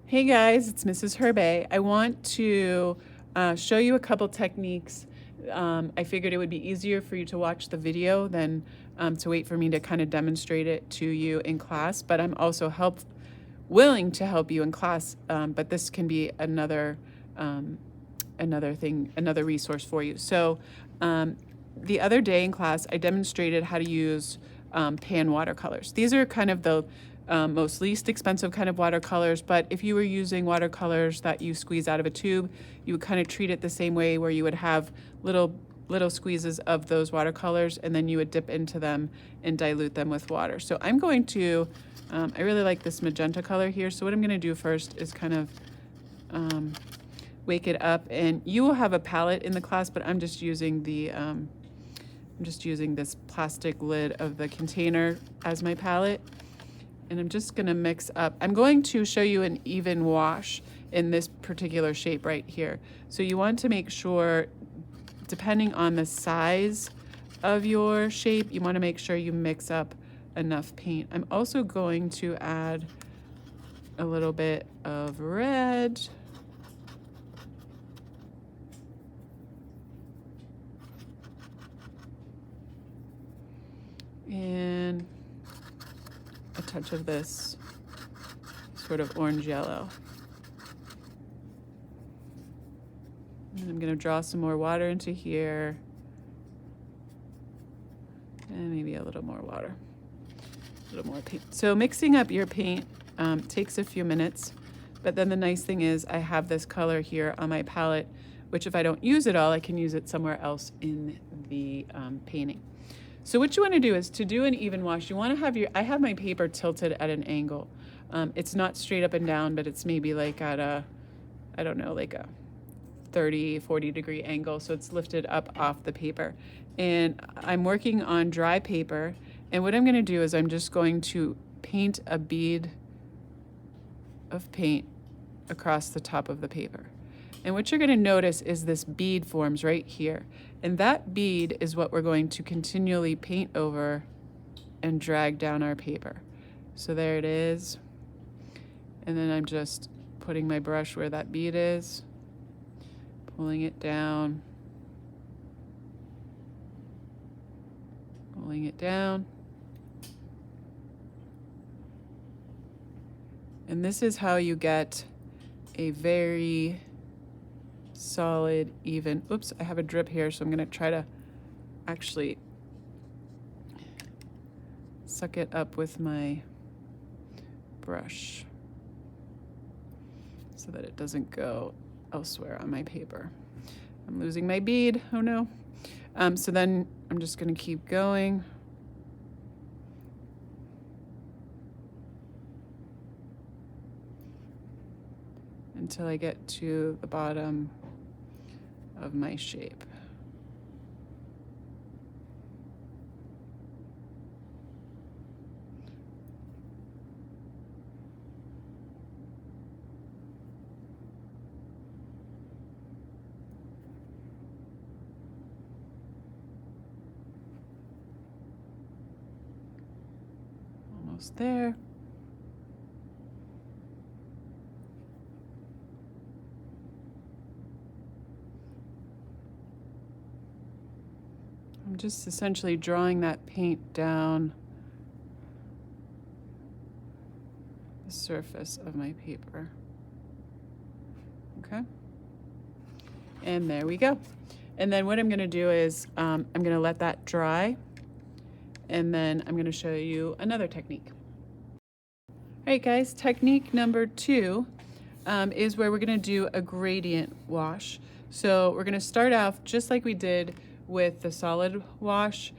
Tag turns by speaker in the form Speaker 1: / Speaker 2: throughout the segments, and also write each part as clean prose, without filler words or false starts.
Speaker 1: Hey guys, it's Mrs. Herbay. I want to show you a couple techniques. I figured it would be easier for you to watch the video than to wait for me to kind of demonstrate it to you in class, but I'm also willing to help you in class, but this can be another resource for you. So the other day in class, I demonstrated how to use pan watercolors. These are kind of the most least expensive kind of watercolors, but if you were using watercolors that you squeeze out of a tube, you would kind of treat it the same way, where you would have little squeezes of those watercolors, and then you would dip into them and dilute them with water. So I'm going to, I really like this magenta color here, so what I'm going to do first is kind of wake it up, and you will have a palette in the class, but I'm just using this plastic lid of the container as my palette. And I'm just going to mix up. I'm going to show you an even wash in this particular shape right here. So you want to make sure, depending on the size of your shape, you want to make sure you mix up enough paint. I'm also going to add a little bit of red. And a touch of this sort of orange yellow. And I'm going to draw some more water into here. And maybe a little more water. A little more paint. So mixing up your paint takes a few minutes. But then the nice thing is I have this color here on my palette, which if I don't use it all, I can use it somewhere else in the painting. So what you want to do is, to do an even wash, you want to have I have my paper tilted at an angle. It's not straight up and down, but it's maybe like at a, I don't know, like a 30, 40 degree angle. So it's lifted up off the paper. And I'm working on dry paper. And what I'm going to do is I'm just going to paint a bead of paint across the top of the paper. And what you're going to notice is this bead forms right here. And that bead is what we're going to continually paint over and drag down our paper. So there it is. And then I'm just putting my brush where that bead is, pulling it down, pulling it down. And this is how you get a very solid, even, oops, I have a drip here, so I'm going to try to actually suck it up with my brush so that it doesn't go elsewhere on my paper. I'm losing my bead, oh no. So then I'm just going to keep going. Until I get to the bottom of my shape. Almost there. I'm just essentially drawing that paint down the surface of my paper. Okay. And there we go. And then what I'm going to do is I'm going to let that dry, and then I'm going to show you another technique. All right, guys, technique number 2 is where we're going to do a gradient wash. So we're going to start off just like we did with the solid wash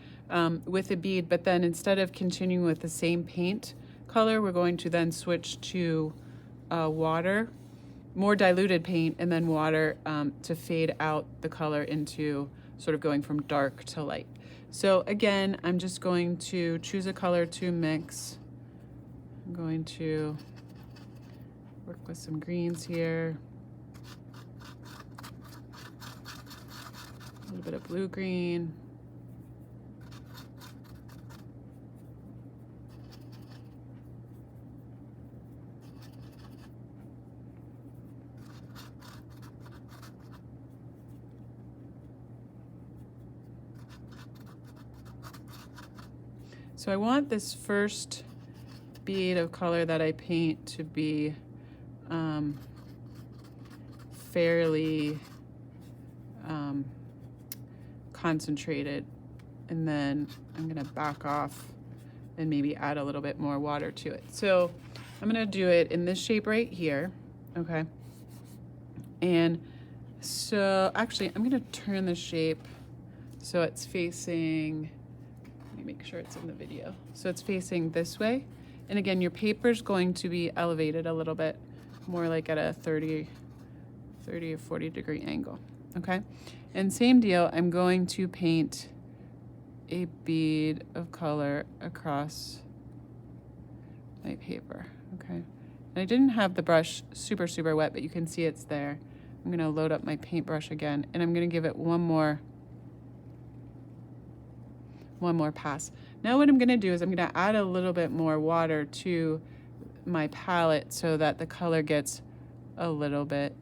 Speaker 1: with a bead, but then instead of continuing with the same paint color, we're going to then switch to water, more diluted paint, and then water to fade out the color into sort of going from dark to light. So again, I'm just going to choose a color to mix. I'm going to work with some greens here. A little bit of blue-green. So I want this first bead of color that I paint to be fairly concentrated, and then I'm gonna back off and maybe add a little bit more water to it. So I'm gonna do it in this shape right here, okay? And so actually I'm gonna turn the shape so it's facing, let me make sure it's in the video. So it's facing this way. And again, your paper's going to be elevated a little bit, more like at a 30 or 40 degree angle, okay? And same deal, I'm going to paint a bead of color across my paper, okay? And I didn't have the brush super wet, but you can see it's there. I'm gonna load up my paintbrush again, and I'm gonna give it one more pass. Now what I'm gonna do is I'm gonna add a little bit more water to my palette so that the color gets a little bit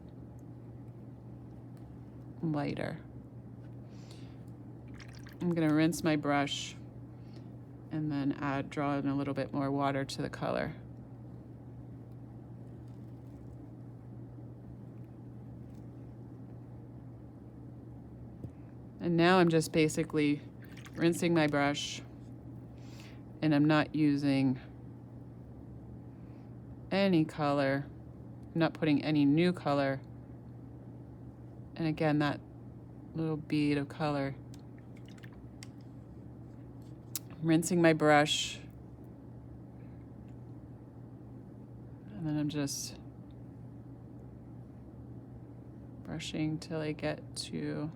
Speaker 1: lighter. I'm gonna rinse my brush and then draw in a little bit more water to the color. And now I'm just basically rinsing my brush, and I'm not using any color. I'm not putting any new color. And again, that little bead of color. I'm rinsing my brush, and then I'm just brushing till I get to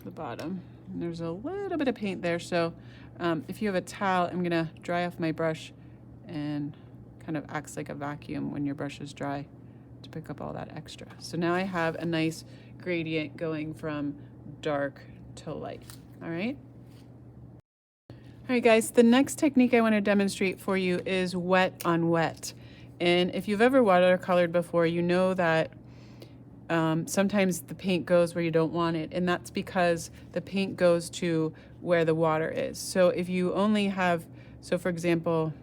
Speaker 1: the bottom. And there's a little bit of paint there, so if you have a towel, I'm gonna dry off my brush, and kind of acts like a vacuum when your brush is dry to pick up all that extra. So now I have a nice gradient going from dark to light. All right. All right, guys, the next technique I want to demonstrate for you is wet on wet. And if you've ever watercolored before, you know that sometimes the paint goes where you don't want it, and that's because the paint goes to where the water is. So if you only have, so for example,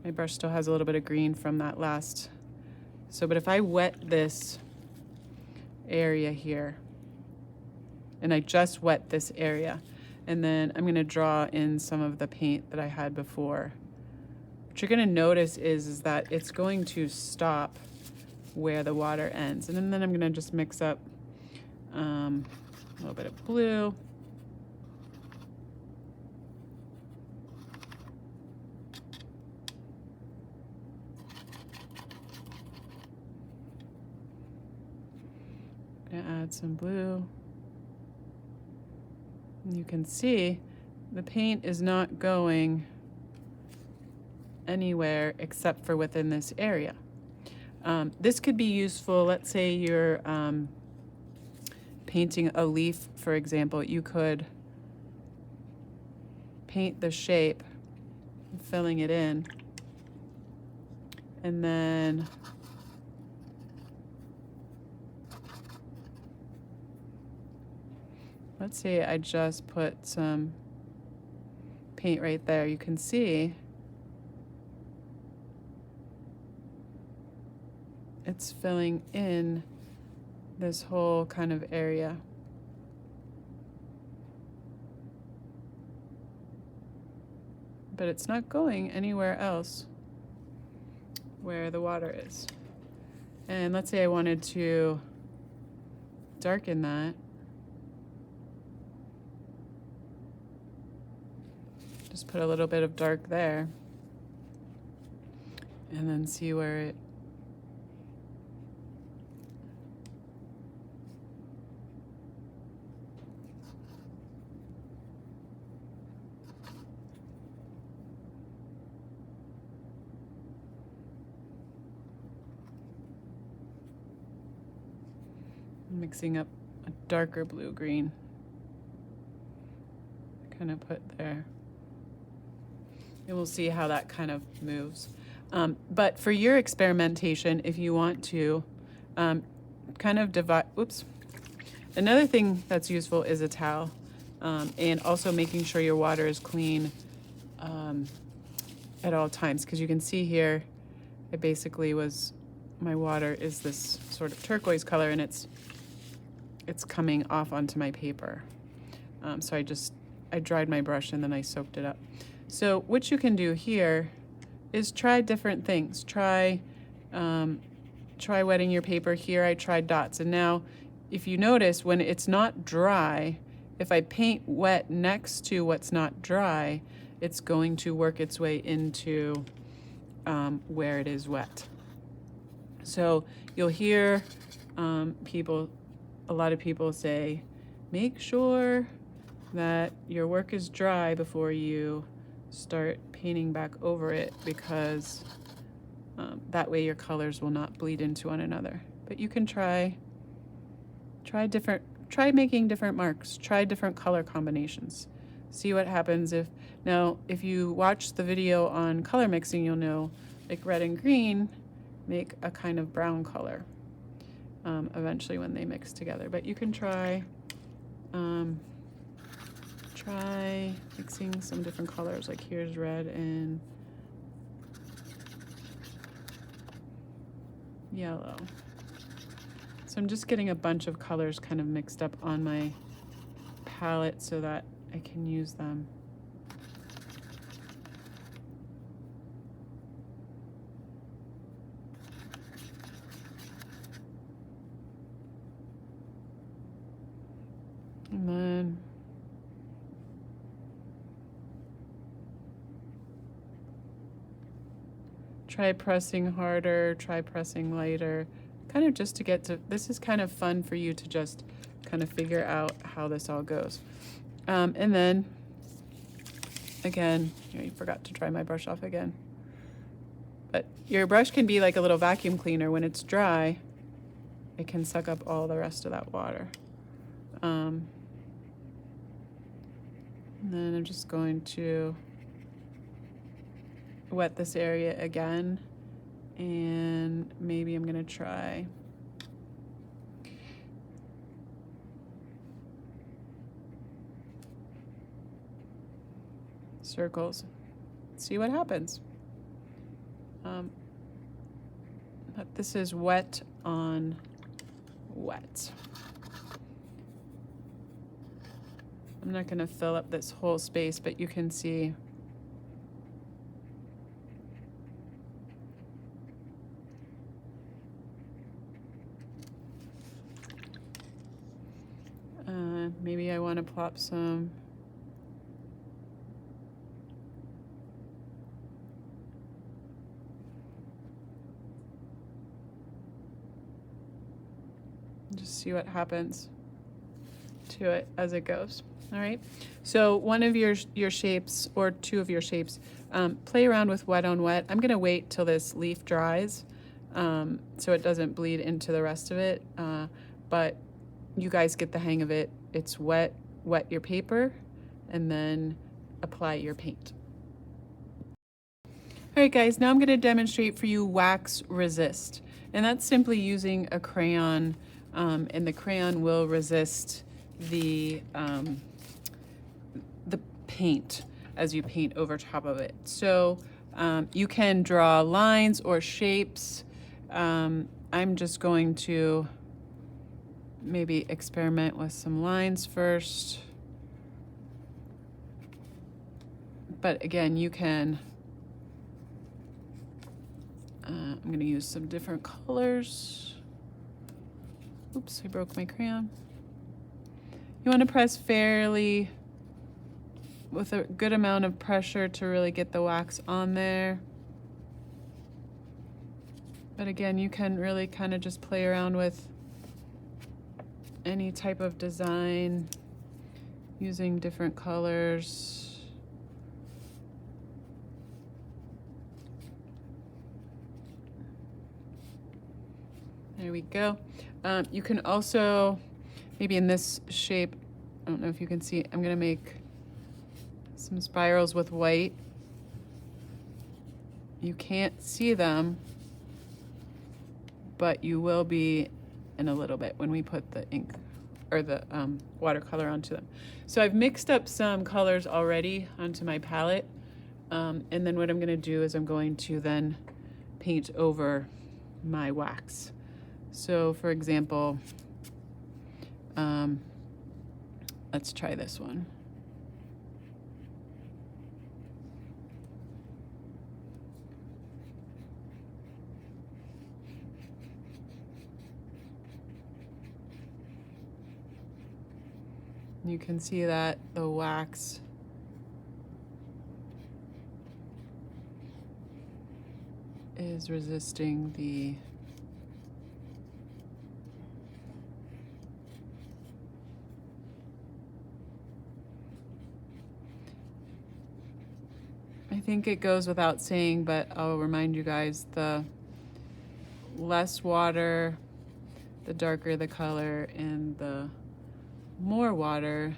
Speaker 1: my brush still has a little bit of green from that last, but if I wet this area here, and I just wet this area, and then I'm gonna draw in some of the paint that I had before, what you're gonna notice is that it's going to stop where the water ends. And then I'm gonna just mix up a little bit of blue. Gonna add some blue. And you can see the paint is not going anywhere except for within this area. This could be useful. Let's say you're painting a leaf, for example. You could paint the shape, filling it in, and then let's say I just put some paint right there. You can see it's filling in this whole kind of area. But it's not going anywhere else where the water is. And let's say I wanted to darken that. Just put a little bit of dark there, and then see where it mixing up a darker blue-green, kind of put there. And we'll see how that kind of moves. But for your experimentation, if you want to kind of divide, oops. Another thing that's useful is a towel. And also making sure your water is clean at all times, because you can see here, it basically was, my water is this sort of turquoise color, and it's coming off onto my paper. So I dried my brush and then I soaked it up. So what you can do here is try different things. Try wetting your paper. Here I tried dots, and now if you notice, when it's not dry, if I paint wet next to what's not dry, it's going to work its way into where it is wet. So you'll hear a lot of people say, make sure that your work is dry before you start painting back over it, because that way your colors will not bleed into one another. But you can try making different marks, try different color combinations. See what happens if you watch the video on color mixing, you'll know, like red and green make a kind of brown color eventually when they mix together. But you can try mixing some different colors, like here's red and yellow. So I'm just getting a bunch of colors kind of mixed up on my palette so that I can use them. And then try pressing harder, try pressing lighter, kind of just to get to, this is kind of fun for you to just kind of figure out how this all goes. And then, again, I forgot to dry my brush off again. But your brush can be like a little vacuum cleaner. When it's dry, it can suck up all the rest of that water. And then I'm just going to wet this area again, and maybe I'm gonna try circles, see what happens. But this is wet on wet. I'm not gonna fill up this whole space, but you can see maybe I want to plop some just see what happens to it as it goes. All right, so one of your shapes or two of your shapes, play around with wet on wet. I'm gonna wait till this leaf dries so it doesn't bleed into the rest of it, but you guys get the hang of it. It's wet your paper, and then apply your paint. All right, guys, now I'm gonna demonstrate for you wax resist. And that's simply using a crayon, and the crayon will resist the paint as you paint over top of it. So you can draw lines or shapes. I'm just going to maybe experiment with some lines first. But again, you can, I'm gonna use some different colors. Oops, I broke my crayon. You wanna press fairly, with a good amount of pressure to really get the wax on there. But again, you can really kind of just play around with any type of design using different colors. There we go. You can also, maybe in this shape, I don't know if you can see, I'm gonna make some spirals with white. You can't see them, but you will be in a little bit when we put the ink or the watercolor onto them. So I've mixed up some colors already onto my palette. And then what I'm going to do is I'm going to then paint over my wax. So for example, let's try this one. You can see that the wax is resisting the I think it goes without saying, but I'll remind you guys, the less water, the darker the color, and the more water,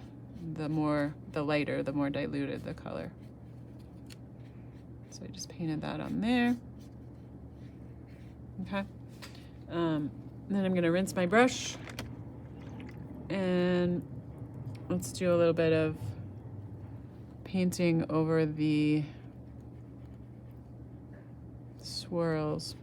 Speaker 1: the lighter, the more diluted the color. So I just painted that on there. Okay. Then I'm gonna rinse my brush, and let's do a little bit of painting over the swirls.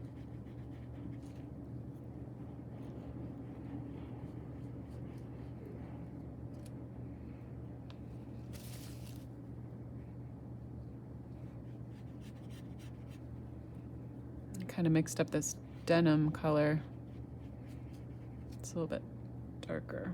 Speaker 1: Kind of mixed up this denim color. It's a little bit darker.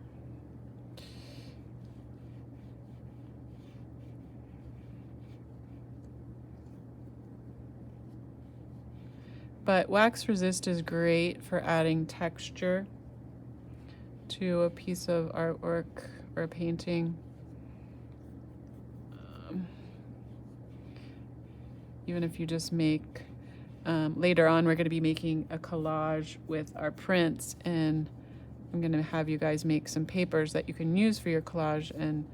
Speaker 1: But wax resist is great for adding texture to a piece of artwork or a painting. Even if you just make later on, we're going to be making a collage with our prints, and I'm going to have you guys make some papers that you can use for your collage, and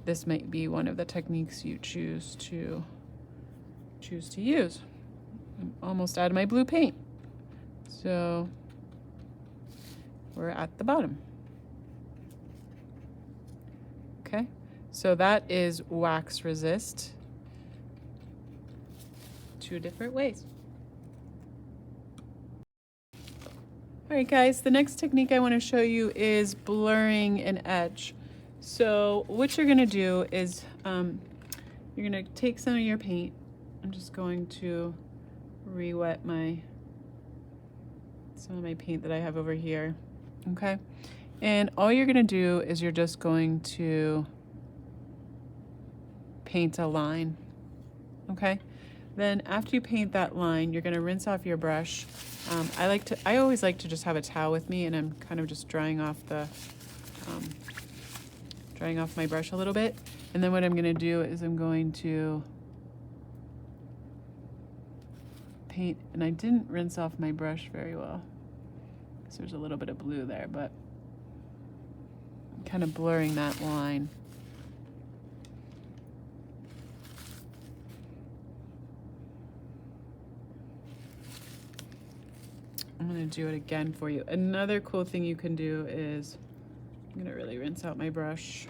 Speaker 1: this might be one of the techniques you choose to use. I'm almost out of my blue paint, so we're at the bottom. Okay, so that is wax resist. 2 different ways. All right, guys, the next technique I want to show you is blurring an edge. So what you're going to do is you're going to take some of your paint. I'm just going to re-wet some of my paint that I have over here. Okay, and all you're going to do is you're just going to paint a line. Okay, then after you paint that line, you're going to rinse off your brush. I always like to just have a towel with me, and I'm kind of just drying off my brush a little bit. And then what I'm going to do is I'm going to paint, and I didn't rinse off my brush very well because there's a little bit of blue there, but I'm kind of blurring that line. I'm going to do it again for you. Another cool thing you can do is, I'm going to really rinse out my brush,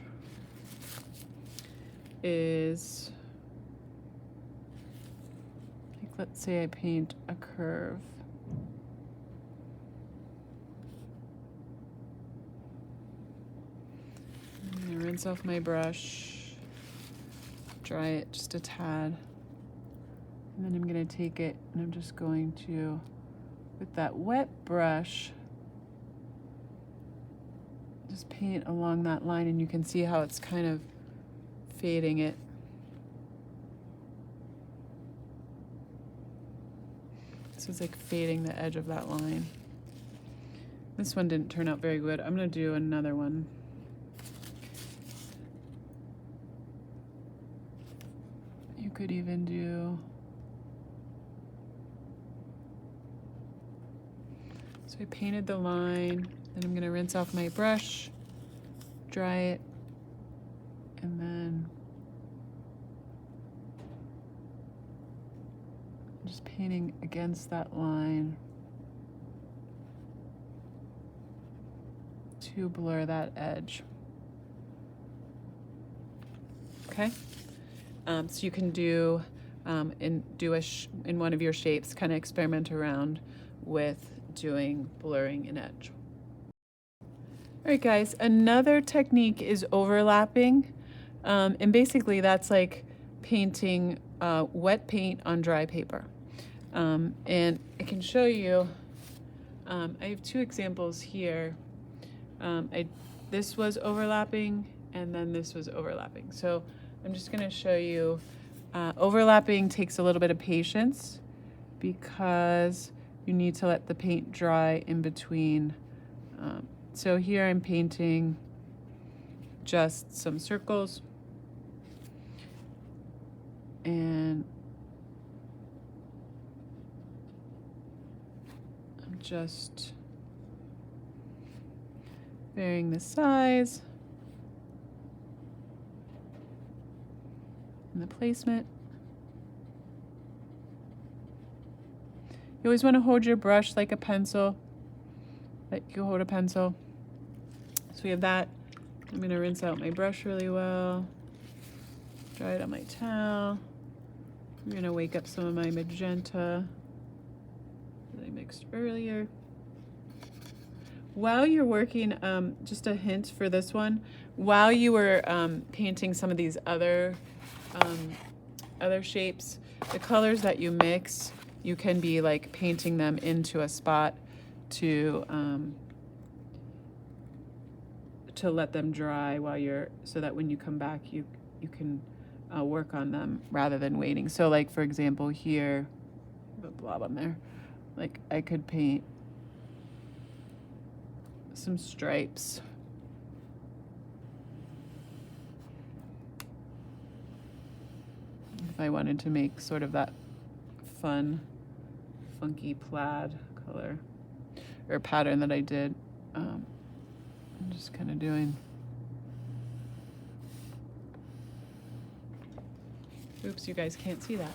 Speaker 1: is, like, let's say I paint a curve. I'm going to rinse off my brush, dry it just a tad, and then I'm going to take it and I'm just going to, with that wet brush, just paint along that line, and you can see how it's kind of fading it. So it's like fading the edge of that line. This one didn't turn out very good. I'm going to do another one. You could even do, so I painted the line, then I'm going to rinse off my brush, dry it, and then just painting against that line to blur that edge. Okay, so you can do in one of your shapes, kind of experiment around with doing blurring an edge. All right, guys, another technique is overlapping, and basically that's like painting wet paint on dry paper. And I can show you, I have two examples here. This was overlapping, and then this was overlapping. So I'm just going to show you, overlapping takes a little bit of patience because you need to let the paint dry in between. So here I'm painting just some circles, and I'm just varying the size and the placement. You always want to hold your brush like a pencil, like you hold a pencil. So we have that. I'm going to rinse out my brush really well, dry it on my towel. I'm going to wake up some of my magenta that I mixed earlier. While you're working, just a hint for this one, while you were painting some of these other shapes, the colors that you mix, you can be like painting them into a spot to let them dry while you're, so that when you come back you can work on them rather than waiting. So like for example here, a blob on there, like I could paint some stripes. If I wanted to make sort of that fun, funky plaid color or pattern that I did, I'm just kind of doing. Oops, you guys can't see that.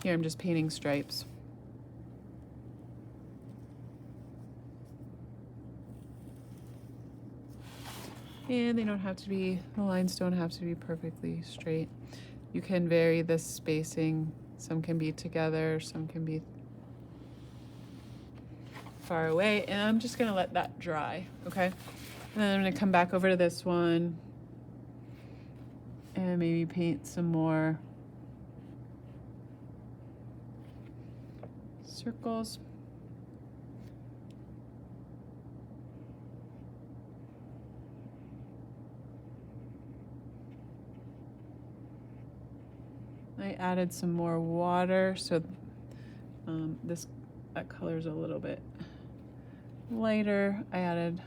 Speaker 1: Here I'm just painting stripes. And they don't have to be, the lines don't have to be perfectly straight. You can vary the spacing. Some can be together, some can be far away. And I'm just gonna let that dry, okay? And then I'm gonna come back over to this one and maybe paint some more circles. I added some more water, so that color's a little bit lighter. I added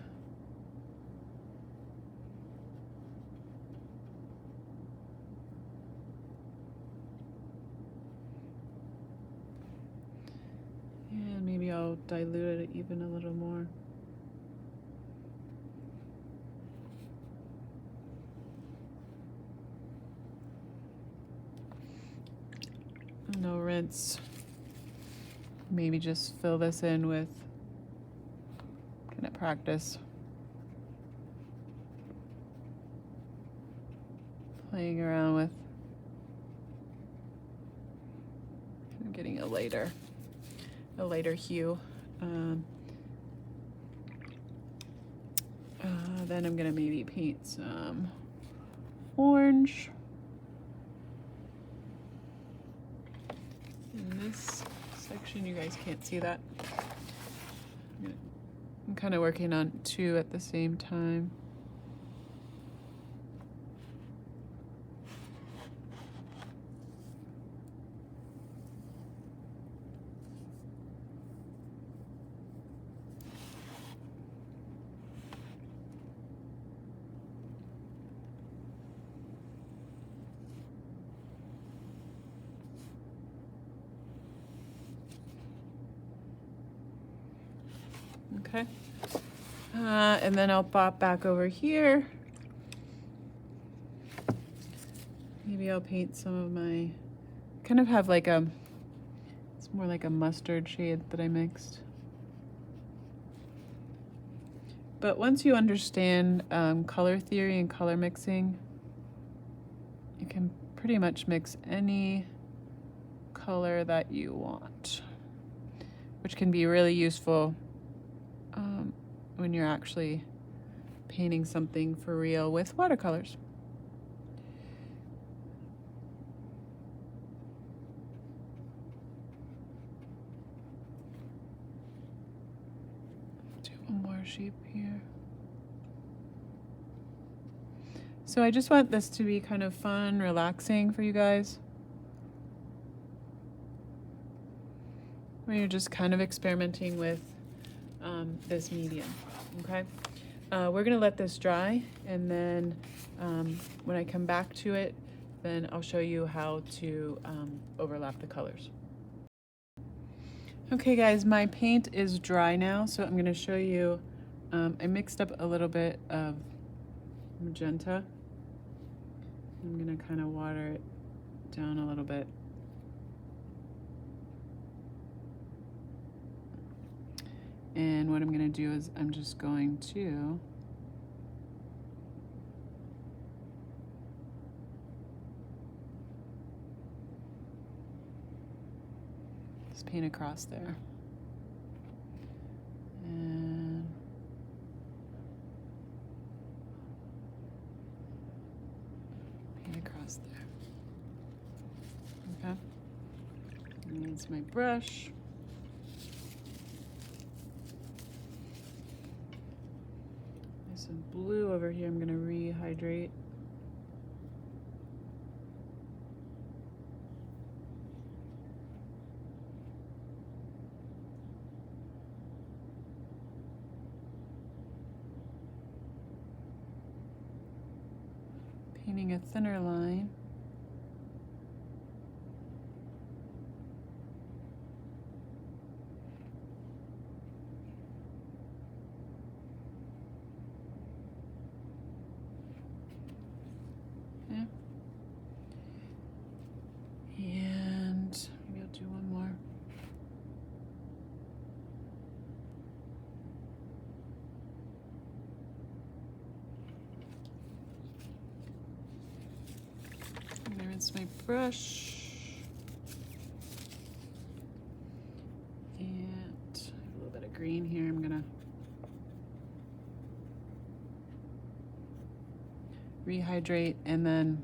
Speaker 1: and maybe I'll dilute it even a little more. No rinse. Maybe just fill this in with kind of practice. Playing around with getting a lighter hue. Then I'm gonna maybe paint some orange. In this section, you guys can't see that. I'm kind of working on two at the same time. Okay, and then I'll pop back over here. Maybe I'll paint some of my, kind of have like it's more like a mustard shade that I mixed. But once you understand color theory and color mixing, you can pretty much mix any color that you want, which can be really useful when you're actually painting something for real with watercolors. Do one more shape here. So I just want this to be kind of fun, relaxing for you guys, where you're just kind of experimenting with this medium, okay? We're gonna let this dry, and then when I come back to it, then I'll show you how to overlap the colors. Okay guys, my paint is dry now, so I'm gonna show you, I mixed up a little bit of magenta. I'm gonna kind of water it down a little bit. And what I'm going to do is I'm just going to just paint across there. And paint across there. Okay. And that's my brush. Some blue over here. I'm going to rehydrate. Painting a thinner line. And maybe I'll do one more. I'm gonna rinse my brush. And a little bit of green here. I'm gonna rehydrate and then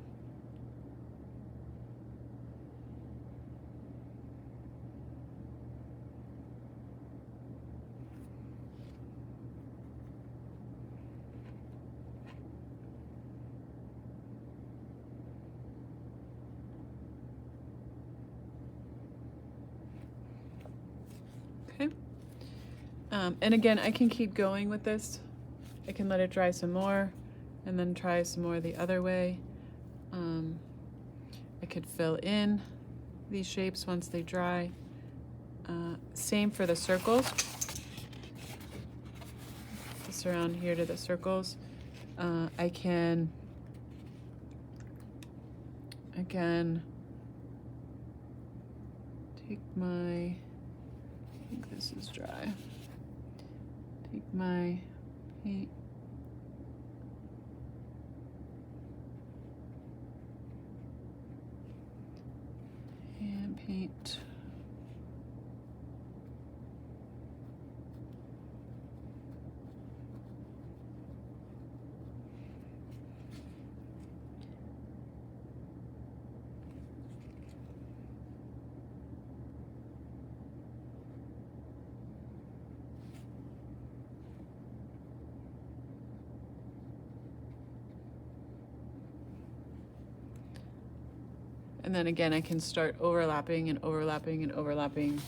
Speaker 1: okay. And again, I can keep going with this. I can let it dry some more and then try some more the other way. I could fill in these shapes once they dry. Same for the circles. Just around here to the circles. I can, again, take my, I think this is dry. Take my paint. And paint. And then again, I can start overlapping and overlapping and overlapping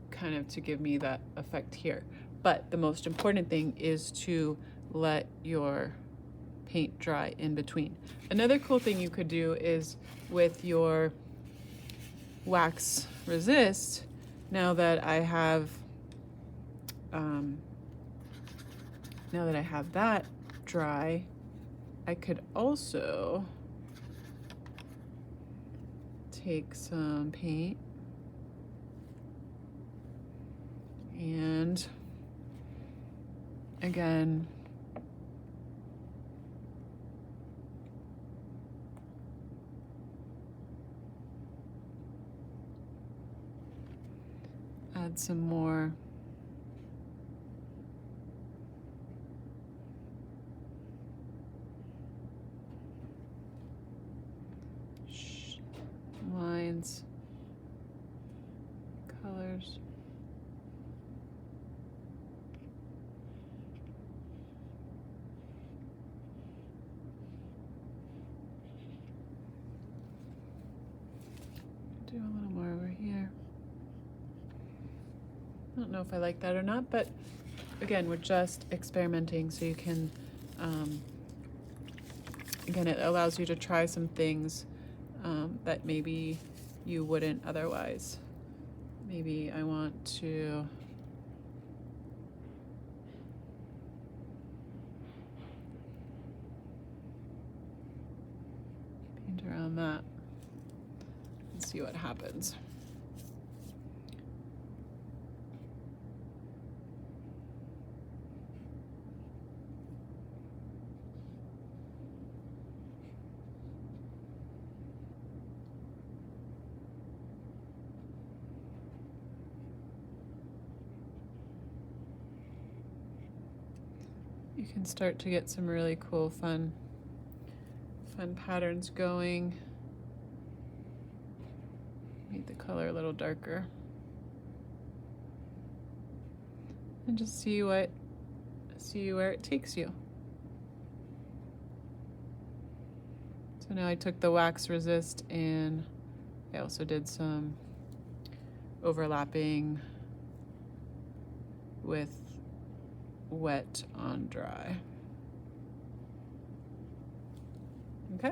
Speaker 1: kind of to give me that effect here. But the most important thing is to let your paint dry in between. Another cool thing you could do is with your wax resist, now that I have that dry, I could also take some paint and again, add some more. Lines, colors. Do a little more over here. I don't know if I like that or not, but again, we're just experimenting, so you can, again, it allows you to try some things that maybe you wouldn't otherwise. Maybe I want to paint around that and see what happens. You can start to get some really cool, fun patterns going. Make the color a little darker. And just see where it takes you. So now I took the wax resist and I also did some overlapping with wet on dry. Okay.